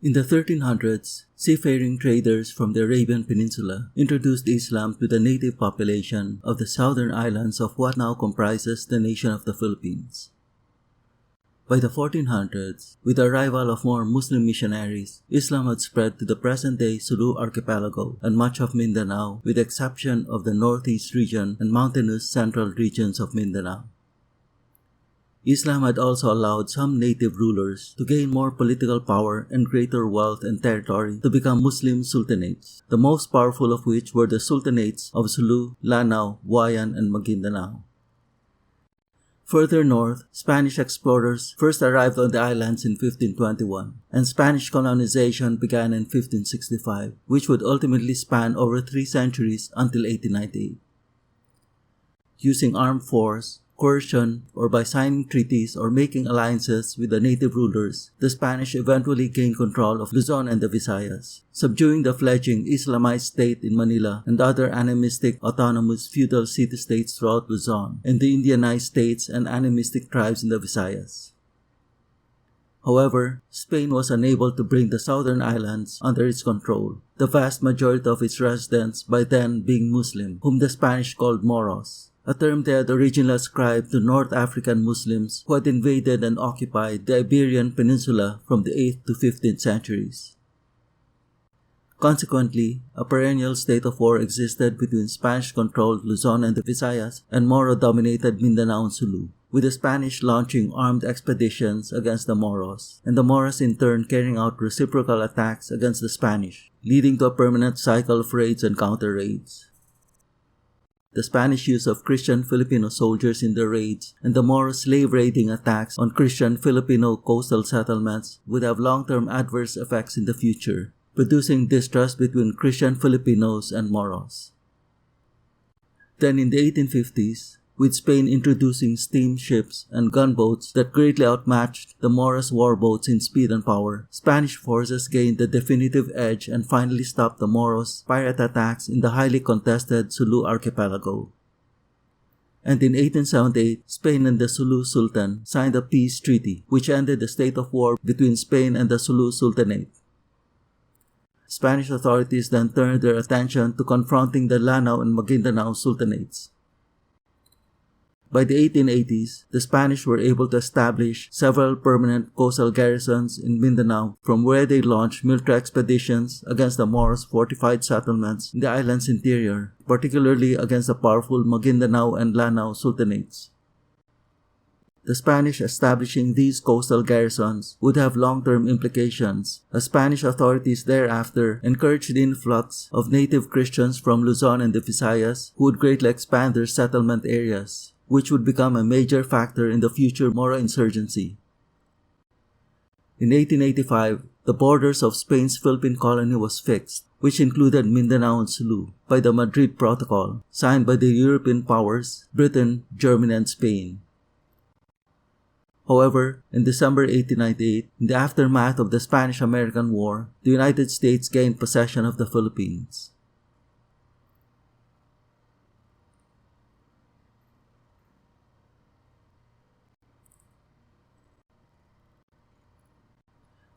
In the 1300s, seafaring traders from the Arabian Peninsula introduced Islam to the native population of the southern islands of what now comprises the nation of the Philippines. By the 1400s, with the arrival of more Muslim missionaries, Islam had spread to the present-day Sulu Archipelago and much of Mindanao, with the exception of the northeast region and mountainous central regions of Mindanao. Islam had also allowed some native rulers to gain more political power and greater wealth and territory to become Muslim sultanates, the most powerful of which were the sultanates of Sulu, Lanao, Buayan, and Maguindanao. Further north, Spanish explorers first arrived on the islands in 1521, and Spanish colonization began in 1565, which would ultimately span over 3 centuries until 1898. Using armed force, coercion, or by signing treaties or making alliances with the native rulers, the Spanish eventually gained control of Luzon and the Visayas, subduing the fledgling Islamized state in Manila and other animistic autonomous feudal city-states throughout Luzon, and the Indianized states and animistic tribes in the Visayas. However, Spain was unable to bring the southern islands under its control, the vast majority of its residents by then being Muslim, whom the Spanish called Moros, a term they had originally ascribed to North African Muslims who had invaded and occupied the Iberian Peninsula from the 8th to 15th centuries. Consequently, a perennial state of war existed between Spanish-controlled Luzon and the Visayas and Moro-dominated Mindanao and Sulu, with the Spanish launching armed expeditions against the Moros, and the Moros in turn carrying out reciprocal attacks against the Spanish, leading to a permanent cycle of raids and counter-raids. The Spanish use of Christian Filipino soldiers in the raids and the Moro slave raiding attacks on Christian Filipino coastal settlements would have long-term adverse effects in the future, producing distrust between Christian Filipinos and Moros. Then in the 1850s, with Spain introducing steamships and gunboats that greatly outmatched the Moros warboats in speed and power, Spanish forces gained the definitive edge and finally stopped the Moros' pirate attacks in the highly contested Sulu Archipelago. And in 1878, Spain and the Sulu Sultan signed a peace treaty which ended the state of war between Spain and the Sulu Sultanate. Spanish authorities then turned their attention to confronting the Lanao and Maguindanao Sultanates. By the 1880s, the Spanish were able to establish several permanent coastal garrisons in Mindanao, from where they launched military expeditions against the Moros' fortified settlements in the island's interior, particularly against the powerful Maguindanao and Lanao sultanates. The Spanish establishing these coastal garrisons would have long-term implications, as Spanish authorities thereafter encouraged the influx of native Christians from Luzon and the Visayas, who would greatly expand their settlement areas, which would become a major factor in the future Moro insurgency. In 1885, the borders of Spain's Philippine colony was fixed, which included Mindanao and Sulu, by the Madrid Protocol, signed by the European powers, Britain, Germany, and Spain. However, in December 1898, in the aftermath of the Spanish-American War, the United States gained possession of the Philippines.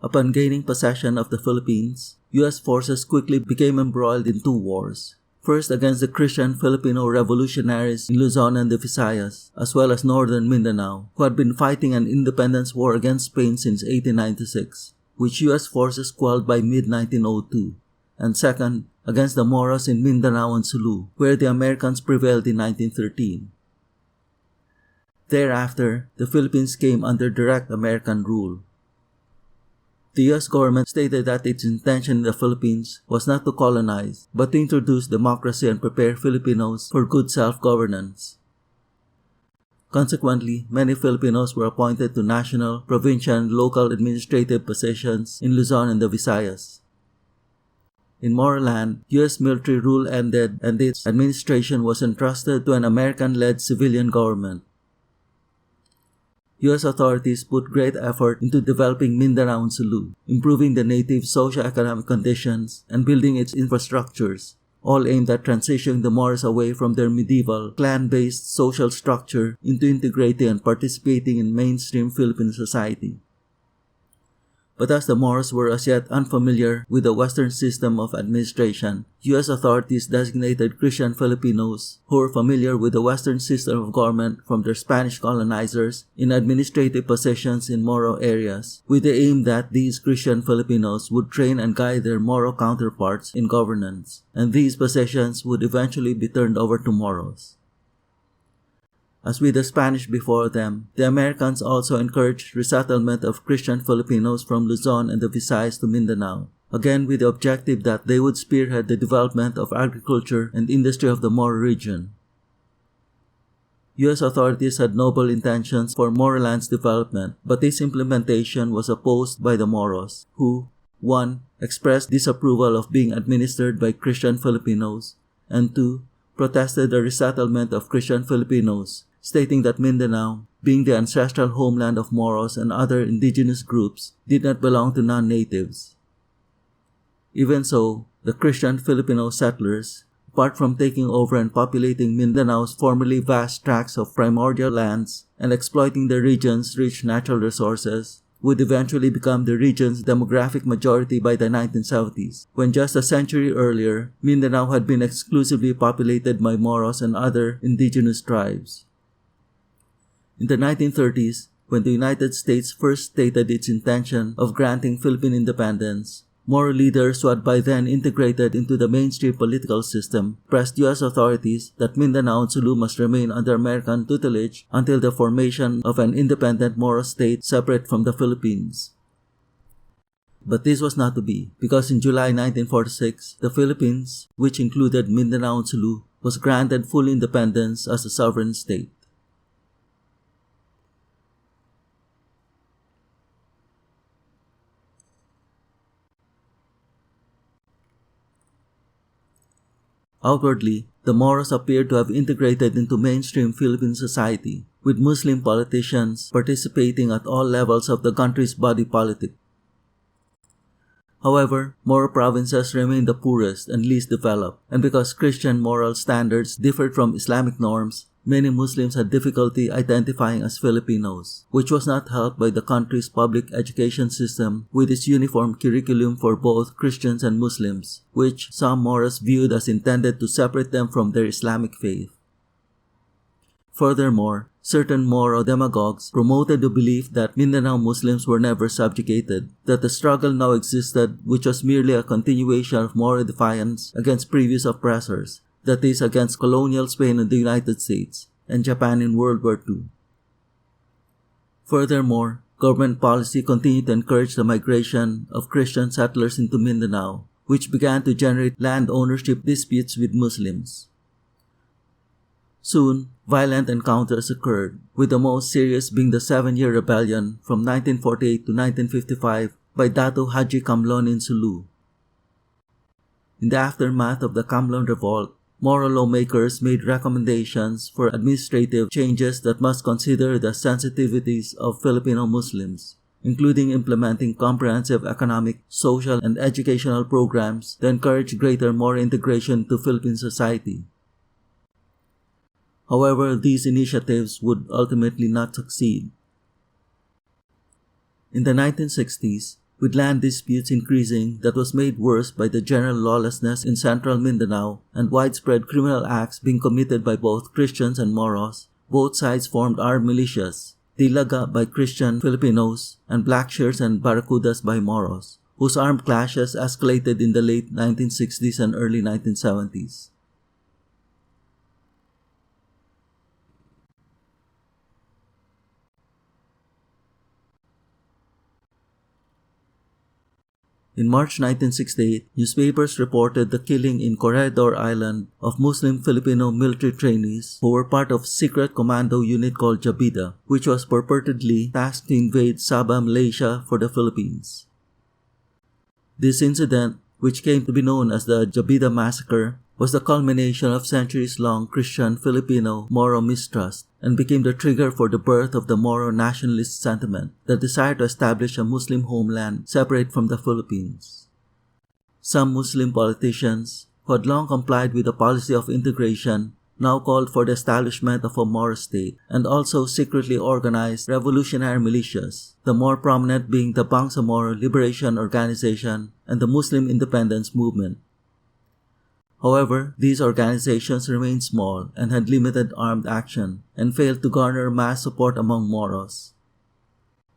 Upon gaining possession of the Philippines, U.S. forces quickly became embroiled in 2 wars. First against the Christian Filipino revolutionaries in Luzon and the Visayas, as well as northern Mindanao, who had been fighting an independence war against Spain since 1896, which U.S. forces quelled by mid-1902. And second, against the Moros in Mindanao and Sulu, where the Americans prevailed in 1913. Thereafter, the Philippines came under direct American rule. The U.S. government stated that its intention in the Philippines was not to colonize, but to introduce democracy and prepare Filipinos for good self-governance. Consequently, many Filipinos were appointed to national, provincial, and local administrative positions in Luzon and the Visayas. In Moroland, U.S. military rule ended and its administration was entrusted to an American-led civilian government. U.S. authorities put great effort into developing Mindanao and Sulu, improving the native socio-economic conditions, and building its infrastructures, all aimed at transitioning the Moros away from their medieval, clan-based social structure into integrating and participating in mainstream Philippine society. But as the Moros were as yet unfamiliar with the Western system of administration, U.S. authorities designated Christian Filipinos who were familiar with the Western system of government from their Spanish colonizers in administrative positions in Moro areas, with the aim that these Christian Filipinos would train and guide their Moro counterparts in governance, and these positions would eventually be turned over to Moros. As with the Spanish before them, the Americans also encouraged resettlement of Christian Filipinos from Luzon and the Visayas to Mindanao, again with the objective that they would spearhead the development of agriculture and industry of the Moro region. U.S. authorities had noble intentions for Moroland's development, but this implementation was opposed by the Moros, who 1. Expressed disapproval of being administered by Christian Filipinos, and 2. Protested the resettlement of Christian Filipinos, stating that Mindanao, being the ancestral homeland of Moros and other indigenous groups, did not belong to non-natives. Even so, the Christian Filipino settlers, apart from taking over and populating Mindanao's formerly vast tracts of primordial lands and exploiting the region's rich natural resources, would eventually become the region's demographic majority by the 1970s, when just a century earlier, Mindanao had been exclusively populated by Moros and other indigenous tribes. In the 1930s, when the United States first stated its intention of granting Philippine independence, Moro leaders who had by then integrated into the mainstream political system pressed U.S. authorities that Mindanao and Sulu must remain under American tutelage until the formation of an independent Moro state separate from the Philippines. But this was not to be, because in July 1946, the Philippines, which included Mindanao and Sulu, was granted full independence as a sovereign state. Outwardly, the Moros appeared to have integrated into mainstream Philippine society, with Muslim politicians participating at all levels of the country's body politic. However, Moro provinces remained the poorest and least developed, and because Christian moral standards differed from Islamic norms, many Muslims had difficulty identifying as Filipinos, which was not helped by the country's public education system with its uniform curriculum for both Christians and Muslims, which some Moros viewed as intended to separate them from their Islamic faith. Furthermore, certain Moro demagogues promoted the belief that Mindanao Muslims were never subjugated, that the struggle now existed which was merely a continuation of Moro defiance against previous oppressors, that is, against colonial Spain and the United States, and Japan in World War II. Furthermore, government policy continued to encourage the migration of Christian settlers into Mindanao, which began to generate land ownership disputes with Muslims. Soon, violent encounters occurred, with the most serious being the 7-year rebellion from 1948 to 1955 by Dato Haji Kamlon in Sulu. In the aftermath of the Kamlon Revolt, Moro lawmakers made recommendations for administrative changes that must consider the sensitivities of Filipino Muslims, including implementing comprehensive economic, social, and educational programs to encourage greater Moro integration to Philippine society. However, these initiatives would ultimately not succeed. In the 1960s, with land disputes increasing that was made worse by the general lawlessness in central Mindanao and widespread criminal acts being committed by both Christians and Moros, both sides formed armed militias, Dilaga by Christian Filipinos and Blackshears and Barracudas by Moros, whose armed clashes escalated in the late 1960s and early 1970s. In March 1968, newspapers reported the killing in Corregidor Island of Muslim Filipino military trainees who were part of a secret commando unit called Jabida, which was purportedly tasked to invade Sabah, Malaysia for the Philippines. This incident, which came to be known as the Jabida Massacre, was the culmination of centuries-long Christian Filipino-Moro mistrust and became the trigger for the birth of the Moro nationalist sentiment, the desire to establish a Muslim homeland separate from the Philippines. Some Muslim politicians, who had long complied with the policy of integration, now called for the establishment of a Moro state, and also secretly organized revolutionary militias, the more prominent being the Moro Liberation Organization and the Muslim Independence Movement. However, these organizations remained small and had limited armed action and failed to garner mass support among Moros.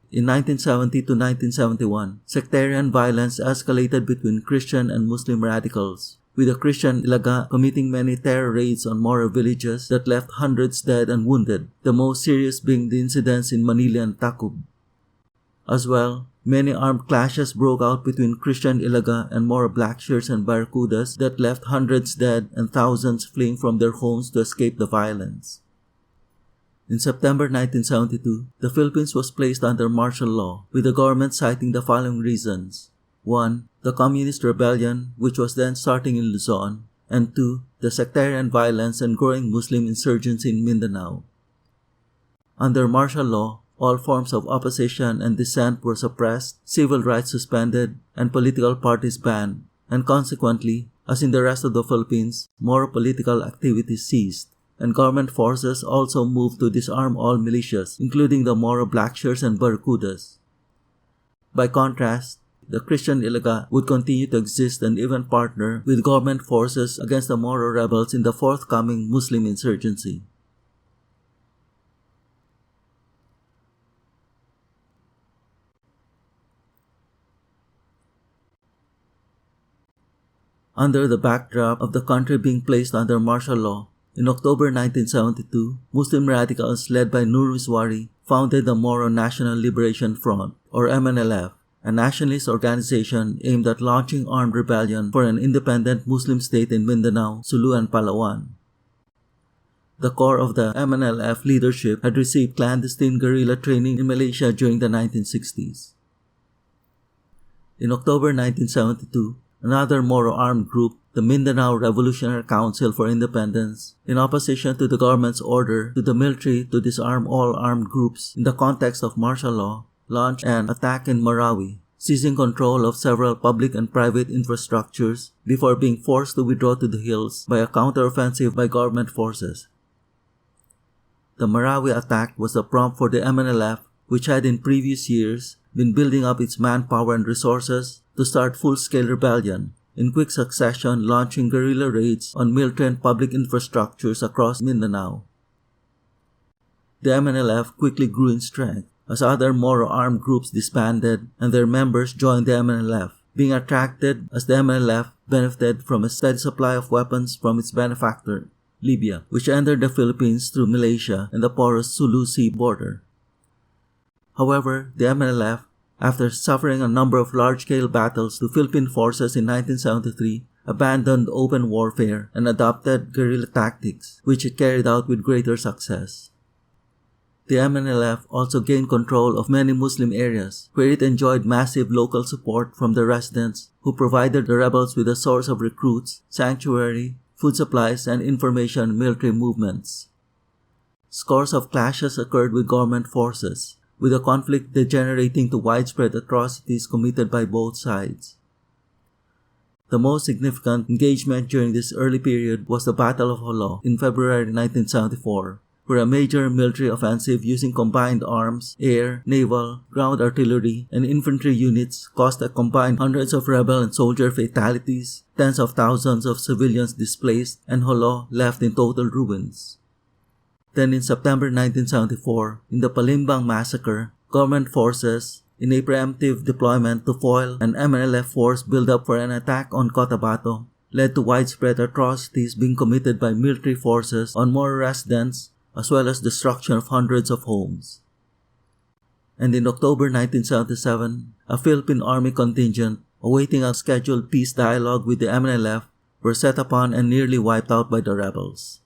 In 1970 to 1971, sectarian violence escalated between Christian and Muslim radicals, with the Christian Ilaga committing many terror raids on Moro villages that left hundreds dead and wounded, the most serious being the incidents in Manila and Tacub. As well, many armed clashes broke out between Christian Ilaga and Moro Blackshirts and Barracudas that left hundreds dead and thousands fleeing from their homes to escape the violence. In September 1972, the Philippines was placed under martial law, with the government citing the following reasons. 1. The Communist Rebellion, which was then starting in Luzon, and 2. The sectarian violence and growing Muslim insurgency in Mindanao. Under martial law, all forms of opposition and dissent were suppressed, civil rights suspended, and political parties banned, and consequently, as in the rest of the Philippines, Moro political activities ceased, and government forces also moved to disarm all militias, including the Moro Blackshirts and Barracudas. By contrast, the Christian Ilaga would continue to exist and even partner with government forces against the Moro rebels in the forthcoming Muslim insurgency. Under the backdrop of the country being placed under martial law, in October 1972, Muslim radicals led by Nur Miswari founded the Moro National Liberation Front, or MNLF, a nationalist organization aimed at launching armed rebellion for an independent Muslim state in Mindanao, Sulu, and Palawan. The core of the MNLF leadership had received clandestine guerrilla training in Malaysia during the 1960s. In October 1972, another Moro armed group, the Mindanao Revolutionary Council for Independence, in opposition to the government's order to the military to disarm all armed groups in the context of martial law, launched an attack in Marawi, seizing control of several public and private infrastructures before being forced to withdraw to the hills by a counteroffensive by government forces. The Marawi attack was the prompt for the MNLF, which had in previous years been building up its manpower and resources to start full-scale rebellion, in quick succession launching guerrilla raids on military and public infrastructures across Mindanao. The MNLF quickly grew in strength as other Moro armed groups disbanded and their members joined the MNLF, being attracted as the MNLF benefited from a steady supply of weapons from its benefactor, Libya, which entered the Philippines through Malaysia and the porous Sulu Sea border. However, the MNLF, after suffering a number of large-scale battles to Philippine forces in 1973, abandoned open warfare and adopted guerrilla tactics, which it carried out with greater success. The MNLF also gained control of many Muslim areas, where it enjoyed massive local support from the residents who provided the rebels with a source of recruits, sanctuary, food supplies, and information military movements. Scores of clashes occurred with government forces, with the conflict degenerating to widespread atrocities committed by both sides. The most significant engagement during this early period was the Battle of Jolo in February 1974, where a major military offensive using combined arms, air, naval, ground artillery, and infantry units caused a combined hundreds of rebel and soldier fatalities, tens of thousands of civilians displaced, and Jolo left in total ruins. Then in September 1974, in the Palimbang massacre, government forces, in a preemptive deployment to foil an MNLF force build-up for an attack on Cotabato, led to widespread atrocities being committed by military forces on Moro residents, as well as destruction of hundreds of homes. And in October 1977, a Philippine Army contingent, awaiting a scheduled peace dialogue with the MNLF, were set upon and nearly wiped out by the rebels.